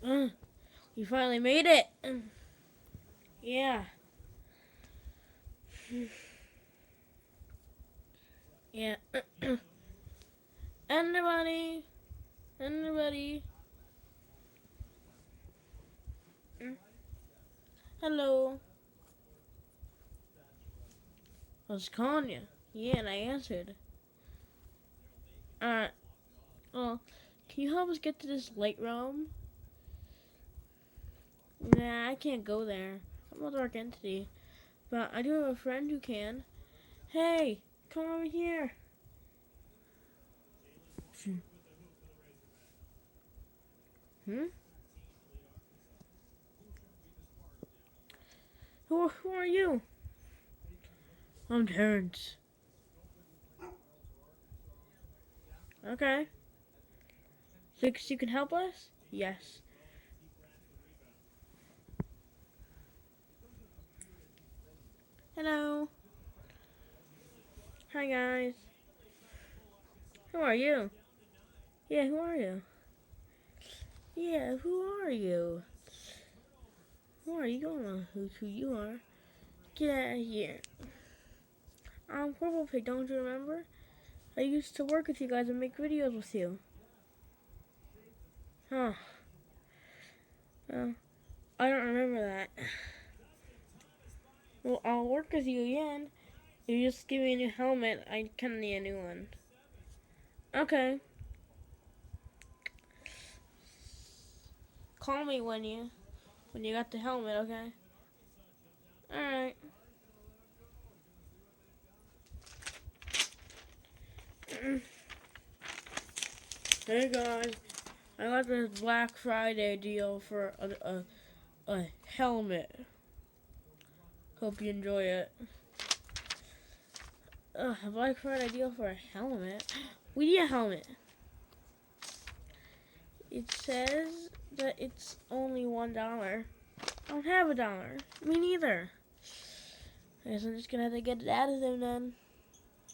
We finally made it. Yeah. Yeah. Anybody? Anybody? Hello. I was calling you. Yeah, and I answered. Alright. Well, can you help us get to this light realm? Nah, I can't go there. I'm a dark entity. But I do have a friend who can. Hey, come over here. Hmm? Who are you? I'm Terrence. Okay. So you can help us? Yes. Hello. Hi guys. Who are you? Yeah, who are you? Yeah, who are you? Who are you? Don't know who you are. Get out of here. I'm Purple Pig, don't you remember? I used to work with you guys and make videos with you. Huh. I don't remember that. Well, I'll work with you again. You just give me a new helmet, I kinda need a new one. Okay. Call me when you got the helmet, okay? Alright. Hey guys, I got this Black Friday deal for a helmet. Hope you enjoy it. A Black Friday deal for a helmet? We need a helmet. It says that it's only $1. I don't have $1. Me neither. I guess I'm just gonna have to get it out of them then.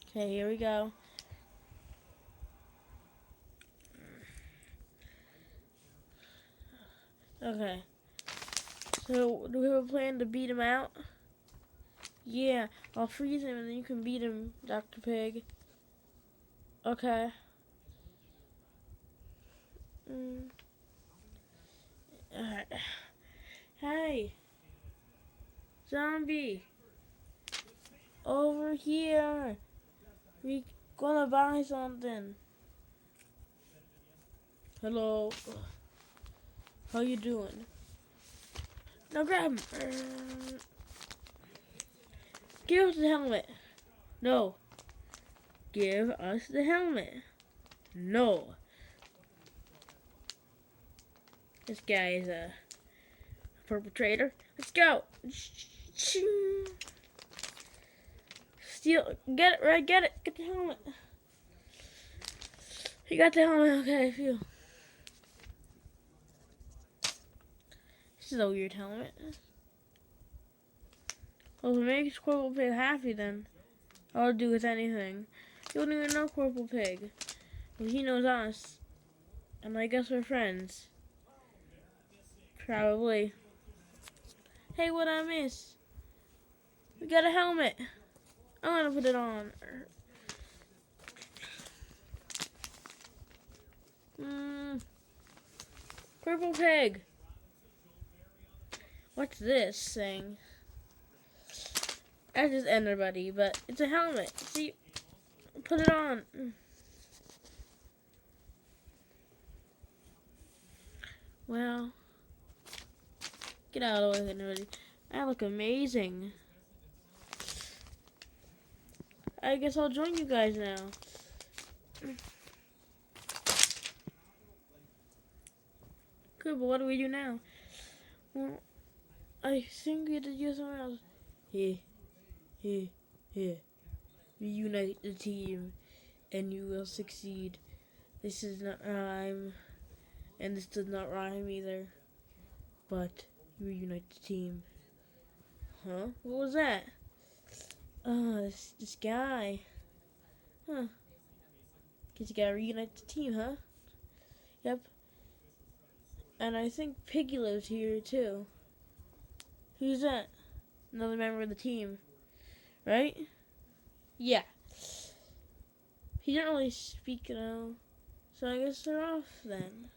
Okay, here we go. Okay. So, do we have a plan to beat him out? Yeah, I'll freeze him and then you can beat him, Dr. Pig. Okay. Alright. Hey! Zombie! Over here! We gonna buy something. Hello. How you doing? Now grab him. Give us the helmet. No. Give us the helmet. No. This guy is a perpetrator. Let's go. Steal. Get it, right? Get it. Get the helmet. You got the helmet. Okay, phew. This is a weird helmet. Well, if it makes Corporal Pig happy, then I'll do with anything. You don't even know Corporal Pig. Well, he knows us. And I guess we're friends. Probably. Hey, what I miss? We got a helmet. I'm gonna put it on. Purple Pig. What's this thing? I just anybody, but it's a helmet. See, put it on. Well, get out of the way, everybody. I look amazing. I guess I'll join you guys now. Good, but what do we do now? Well, I think we have to do something else. Here. Reunite the team, and you will succeed. This is not rhyme, and this does not rhyme either. But reunite the team. Huh? What was that? Oh, this guy. Huh. Guess you gotta reunite the team, huh? Yep. And I think Piggy lives here too. Who's that? Another member of the team, right? Yeah. He didn't really speak, so I guess they're off then.